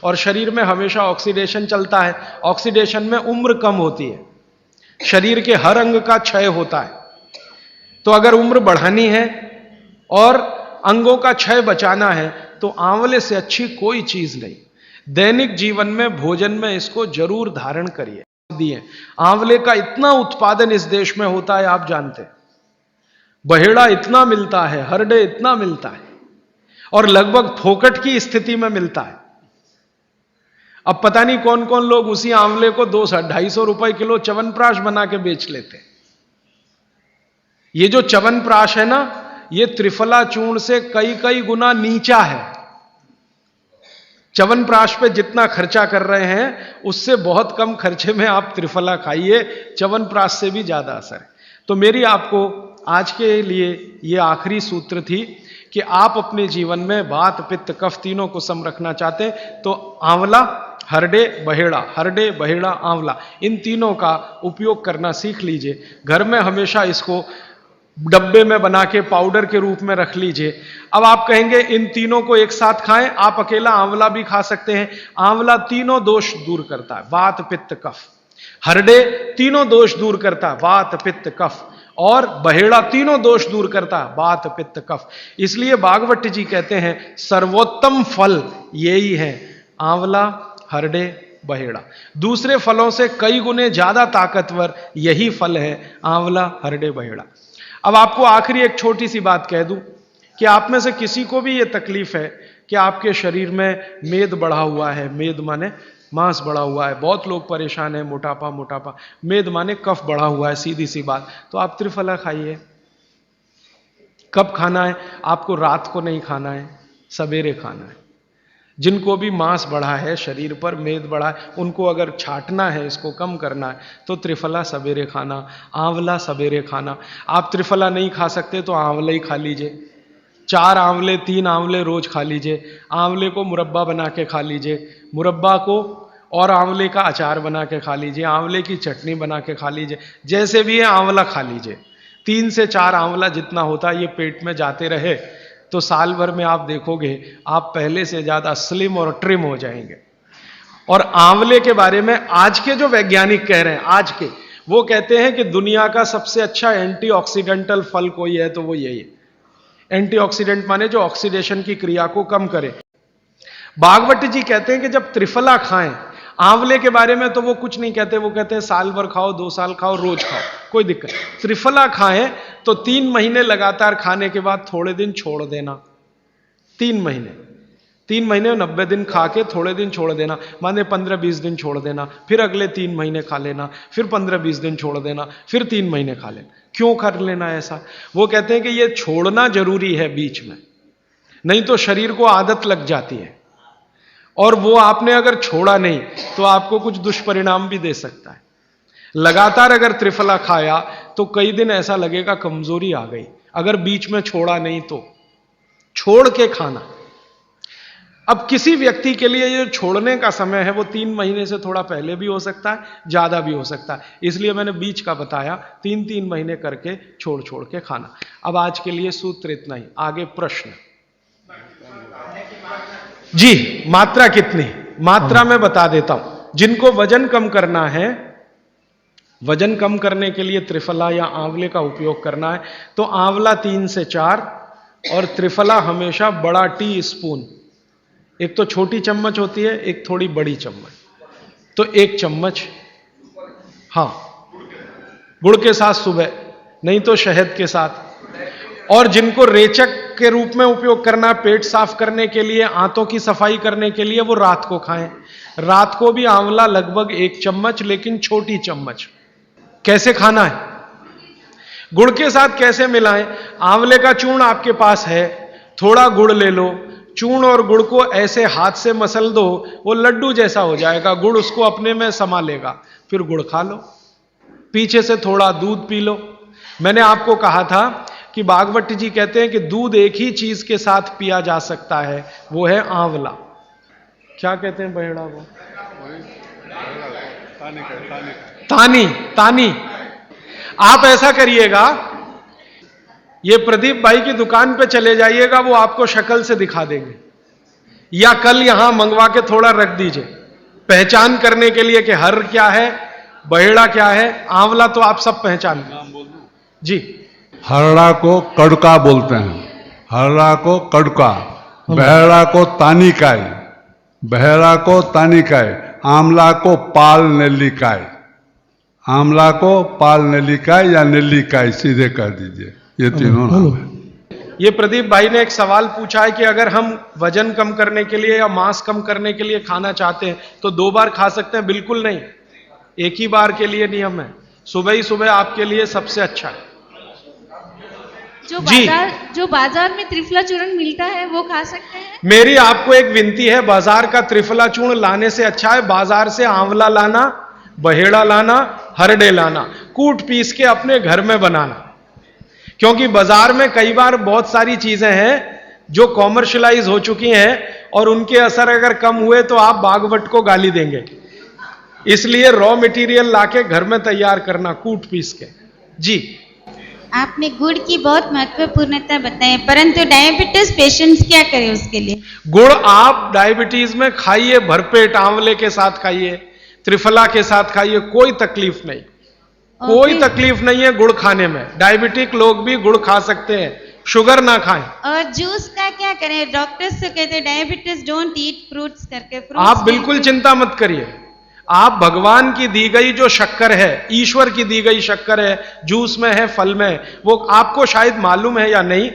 और शरीर में हमेशा ऑक्सीडेशन चलता है। ऑक्सीडेशन में उम्र कम होती है, शरीर के हर अंग का क्षय होता है। तो अगर उम्र बढ़ानी है और अंगों का क्षय बचाना है तो आंवले से अच्छी कोई चीज नहीं। दैनिक जीवन में भोजन में इसको जरूर धारण करिए। दिए आंवले का इतना उत्पादन इस देश में होता है, आप जानते हैं। बहेड़ा इतना मिलता है, हरडे इतना मिलता है, और लगभग फोकट की स्थिति में मिलता है। अब पता नहीं कौन कौन लोग उसी आंवले को 200-250 रुपए किलो च्यवनप्राश बना के बेच लेते हैं। ये जो च्यवनप्राश है ना, ये त्रिफला चूर्ण से कई कई गुना नीचा है। च्यवनप्राश पे जितना खर्चा कर रहे हैं उससे बहुत कम खर्चे में आप त्रिफला खाइए, च्यवनप्राश से भी ज्यादा असर है। तो मेरी आपको आज के लिए ये आखिरी सूत्र थी कि आप अपने जीवन में वात पित्त कफ तीनों को सम रखना चाहते हैं तो आंवला, हरडे, बहेड़ा, आंवला, इन तीनों का उपयोग करना सीख लीजिए। घर में हमेशा इसको डब्बे में बना के पाउडर के रूप में रख लीजिए। अब आप कहेंगे इन तीनों को एक साथ खाएं, आप अकेला आंवला भी खा सकते हैं। आंवला तीनों दोष दूर करता है, वात पित्त कफ। हरडे तीनों दोष दूर करता है, वात पित्त कफ। और बहेड़ा तीनों दोष दूर करता है, वात पित्त कफ। इसलिए भागवत जी कहते हैं सर्वोत्तम फल यही है, आंवला, हरडे, बहेड़ा। दूसरे फलों से कई गुने ज्यादा ताकतवर यही फल है, आंवला, हरडे, बहेड़ा। अब आपको आखिरी एक छोटी सी बात कह दूं कि आप में से किसी को भी यह तकलीफ है कि आपके शरीर में मेद बढ़ा हुआ है, मेद माने मांस बढ़ा हुआ है, बहुत लोग परेशान हैं, मोटापा, मेद माने कफ बढ़ा हुआ है, सीधी सी बात। तो आप त्रिफला खाइए। कब खाना है? आपको रात को नहीं खाना है, सवेरे खाना है। जिनको भी मांस बढ़ा है, शरीर पर मेद बढ़ा है, उनको अगर छाटना है, इसको कम करना है, तो त्रिफला सवेरे खाना, आंवला सवेरे खाना। आप त्रिफला नहीं खा सकते तो आंवला ही खा लीजिए। 4 आंवले 3 आंवले रोज खा लीजिए। आंवले को मुरब्बा बना के खा लीजिए, मुरब्बा को और आंवले का अचार बना के खा लीजिए, आंवले की चटनी बना के खा लीजिए, जैसे भी है आंवला खा लीजिए। 3 से 4 आंवला जितना होता है ये पेट में जाते रहे तो साल भर में आप देखोगे आप पहले से ज्यादा स्लिम और ट्रिम हो जाएंगे। और आंवले के बारे में आज के जो वैज्ञानिक कह रहे हैं, आज के, वो कहते हैं कि दुनिया का सबसे अच्छा एंटीऑक्सीडेंटल फल कोई है तो वो यही है। एंटीऑक्सीडेंट माने जो ऑक्सीडेशन की क्रिया को कम करे। भागवत जी कहते हैं कि जब त्रिफला खाएं, आंवले के बारे में तो वो कुछ नहीं कहते, वो कहते हैं साल भर खाओ, 2 साल खाओ, रोज खाओ, कोई दिक्कत। त्रिफला खाएं तो 3 महीने लगातार खाने के बाद थोड़े दिन छोड़ देना। 3 महीने 90 दिन खा के थोड़े दिन छोड़ देना, माने 15-20 दिन छोड़ देना, फिर अगले 3 महीने खा लेना, फिर 15-20 दिन छोड़ देना, फिर 3 महीने खा लेना। क्यों कर लेना ऐसा? वो कहते हैं कि ये छोड़ना जरूरी है बीच में, नहीं तो शरीर को आदत लग जाती है और वो आपने अगर छोड़ा नहीं तो आपको कुछ दुष्परिणाम भी दे सकता है। लगातार अगर त्रिफला खाया तो कई दिन ऐसा लगेगा कमजोरी आ गई, अगर बीच में छोड़ा नहीं तो। छोड़ के खाना। अब किसी व्यक्ति के लिए ये छोड़ने का समय है वो 3 महीने से थोड़ा पहले भी हो सकता है, ज्यादा भी हो सकता है, इसलिए मैंने बीच का बताया। 3-3 महीने करके छोड़ छोड़ के खाना। अब आज के लिए सूत्र इतना ही, आगे प्रश्न। जी, मात्रा कितनी? मात्रा में बता देता हूं। जिनको वजन कम करना है, वजन कम करने के लिए त्रिफला या आंवले का उपयोग करना है तो आंवला 3 से 4 और त्रिफला हमेशा बड़ा टी स्पून, एक तो छोटी चम्मच होती है, एक थोड़ी बड़ी चम्मच, तो 1 चम्मच, हां, गुड़ के साथ सुबह, नहीं तो शहद के साथ। और जिनको रेचक के रूप में उपयोग करना, पेट साफ करने के लिए, आंतों की सफाई करने के लिए, वो रात को खाएं। रात को भी आंवला लगभग 1 चम्मच, लेकिन छोटी चम्मच। कैसे खाना है? गुड़ के साथ कैसे मिलाएं? आंवले का चूर्ण आपके पास है, थोड़ा गुड़ ले लो, चूर्ण और गुड़ को ऐसे हाथ से मसल दो, वो लड्डू जैसा हो जाएगा, गुड़ उसको अपने में समा लेगा, फिर गुड़ खा लो। पीछे से थोड़ा दूध पी लो। मैंने आपको कहा था कि भागवत जी कहते हैं कि दूध एक ही चीज के साथ पिया जा सकता है, वो है आंवला। क्या कहते हैं बहेड़ा को? तानी। आप ऐसा करिएगा, ये प्रदीप भाई की दुकान पे चले जाइएगा, वो आपको शक्ल से दिखा देंगे। या कल यहां मंगवा के थोड़ा रख दीजिए, पहचान करने के लिए कि हर क्या है, बहेड़ा क्या है। आंवला तो आप सब पहचान जी। हरड़ा को कड़का बोलते हैं, हरड़ा को कड़का, बहेड़ा को तानिकाय, बहेड़ा को तानिकाय, आंवला को पाल नेल्लिकाय, आंवला को पाल नेल्लिकाय या नेल्लिकाय सीधे कर दीजिए, ये तीनों नाम है। ये प्रदीप भाई ने एक सवाल पूछा है कि अगर हम वजन कम करने के लिए या मांस कम करने के लिए खाना चाहते हैं तो 2 बार खा सकते हैं? बिल्कुल नहीं, एक ही बार के लिए नियम है। सुबह ही सुबह आपके लिए सबसे अच्छा है। जो बाजार में त्रिफला चूर्ण मिलता है वो खा सकते हैं? मेरी आपको एक विनती है, बाजार का त्रिफला चूर्ण लाने से अच्छा है बाजार से आंवला लाना, बहेड़ा लाना, हरडे लाना, कूट पीस के अपने घर में बनाना। क्योंकि बाजार में कई बार बहुत सारी चीजें हैं जो कॉमर्शलाइज हो चुकी हैं और उनके असर अगर कम हुए तो आप बागवट को गाली देंगे। इसलिए रॉ मटेरियल लाके घर में तैयार करना, कूट पीस के। जी, आपने गुड़ की बहुत महत्वपूर्णता बताई, परंतु डायबिटीज पेशेंट्स क्या करें उसके लिए? गुड़ आप डायबिटीज में खाइए, भरपेट आंवले के साथ खाइए, त्रिफला के साथ खाइए, कोई तकलीफ नहीं, कोई तकलीफ नहीं है गुड़ खाने में। डायबिटिक लोग भी गुड़ खा सकते हैं, शुगर ना खाएं। और जूस का क्या करें? डॉक्टर्स तो कहते हैं डायबिटीज डोंट ईट फ्रूट्स करके। आप बिल्कुल चिंता मत करिए, आप भगवान की दी गई जो शक्कर है, ईश्वर की दी गई शक्कर है, जूस में है, फल में है, वो आपको शायद मालूम है या नहीं।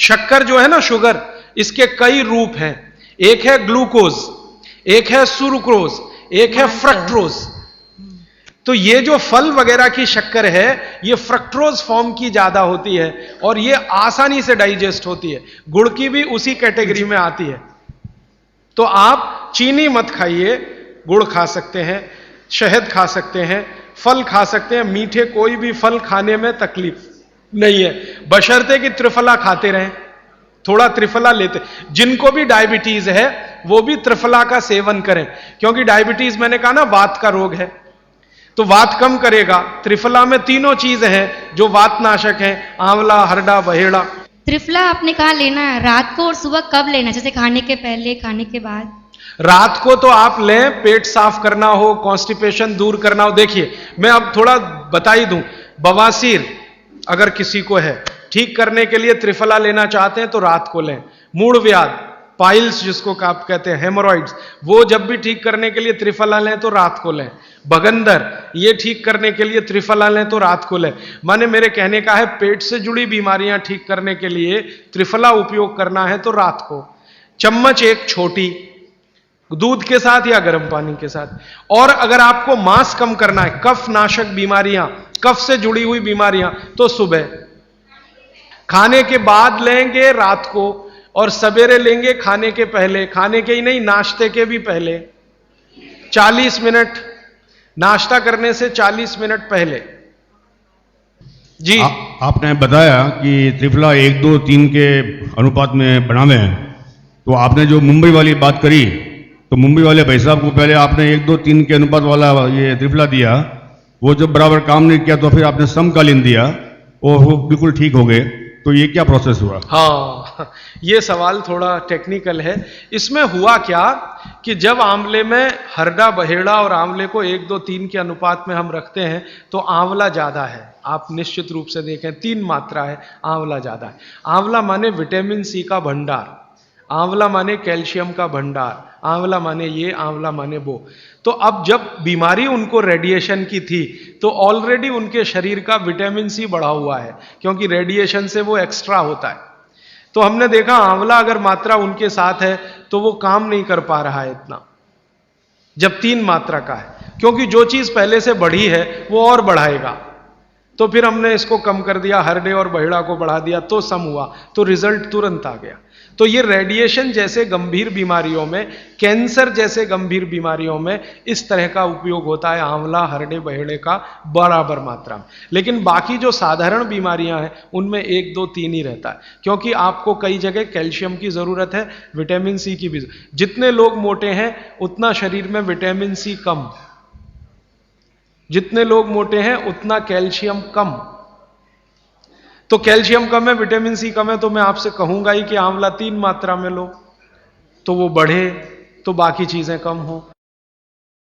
शक्कर जो है ना, शुगर, इसके कई रूप हैं। एक है ग्लूकोज, एक है सुक्रोज, एक है फ्रक्टोज। तो ये जो फल वगैरह की शक्कर है, ये फ्रक्टोज फॉर्म की ज्यादा होती है और ये आसानी से डाइजेस्ट होती है। गुड़ की भी उसी कैटेगरी में आती है। तो आप चीनी मत खाइए, गुड़ खा सकते हैं, शहद खा सकते हैं, फल खा सकते हैं। मीठे कोई भी फल खाने में तकलीफ नहीं है, बशर्ते कि त्रिफला खाते रहें, थोड़ा त्रिफला लेते। जिनको भी डायबिटीज है वो भी त्रिफला का सेवन करें, क्योंकि डायबिटीज मैंने कहा ना वात का रोग है, तो वात कम करेगा। त्रिफला में तीनों चीजें हैं जो वात नाशक हैं, आंवला, हरडा, बहेड़ा। त्रिफला आपने कहा लेना है रात को और सुबह कब लेना, जैसे खाने के पहले, खाने के बाद? रात को तो आप लें, पेट साफ करना हो, कॉन्स्टिपेशन दूर करना हो। देखिए, मैं अब थोड़ा बता ही दूं, बवासीर अगर किसी को है, ठीक करने के लिए त्रिफला लेना चाहते हैं तो रात को लें। मूढ़ व्याध, पाइल्स जिसको आप कहते हैं, हेमोरॉइड्स, वो जब भी ठीक करने के लिए त्रिफला लें तो रात को लें। बगंदर, ये ठीक करने के लिए त्रिफला लें तो रात को लें। माने मेरे कहने का है, पेट से जुड़ी बीमारियां ठीक करने के लिए त्रिफला उपयोग करना है तो रात को। चम्मच एक छोटी, दूध के साथ या गर्म पानी के साथ। और अगर आपको मांस कम करना है, कफ नाशक बीमारियां, कफ से जुड़ी हुई बीमारियां, तो सुबह खाने के बाद लेंगे, रात को, और सवेरे लेंगे खाने के पहले। खाने के ही नहीं, नाश्ते के भी पहले 40 मिनट, नाश्ता करने से 40 मिनट पहले। जी, आपने बताया कि त्रिफला 1, 2, 3 के अनुपात में बनावे, तो आपने जो मुंबई वाली बात करी, तो मुंबई वाले भाई साहब को पहले आपने 1, 2, 3 के अनुपात वाला ये त्रिफला दिया, वो जब बराबर काम नहीं किया तो फिर आपने समकालीन दिया और वो बिल्कुल ठीक हो गए। तो ये क्या प्रोसेस हुआ? हाँ, ये सवाल थोड़ा टेक्निकल है। इसमें हुआ क्या कि जब आंवले में हरडा, बहेड़ा और आंवले को 1, 2, 3 के अनुपात में हम रखते हैं तो आंवला ज्यादा है। आप निश्चित रूप से देखें, 3 मात्रा है, आंवला ज्यादा है। आंवला माने विटामिन सी का भंडार, आंवला माने कैल्शियम का भंडार, आंवला माने ये, आंवला माने वो। तो अब जब बीमारी उनको रेडिएशन की थी तो ऑलरेडी उनके शरीर का विटामिन सी बढ़ा हुआ है, क्योंकि रेडिएशन से वो एक्स्ट्रा होता है। तो हमने देखा आंवला अगर मात्रा उनके साथ है तो वो काम नहीं कर पा रहा है इतना, जब 3 मात्रा का है, क्योंकि जो चीज पहले से बढ़ी है वो और बढ़ाएगा। तो फिर हमने इसको कम कर दिया, हरडे और बहेड़ा को बढ़ा दिया, तो सम हुआ, तो रिजल्ट तुरंत आ गया। तो ये रेडिएशन जैसे गंभीर बीमारियों में, कैंसर जैसे गंभीर बीमारियों में इस तरह का उपयोग होता है आंवला, हरडे, बहेड़े का बराबर मात्रा में। लेकिन बाकी जो साधारण बीमारियां हैं उनमें 1, 2, 3 ही रहता है, क्योंकि आपको कई जगह कैल्शियम की जरूरत है, विटामिन सी की भी। जितने लोग मोटे हैं उतना शरीर में विटामिन सी कम, जितने लोग मोटे हैं उतना कैल्शियम कम। तो कैल्शियम कम है, विटामिन सी कम है, तो मैं आपसे कहूंगा ही कि आंवला 3 मात्रा में लो, तो वो बढ़े, तो बाकी चीज़ें कम हो।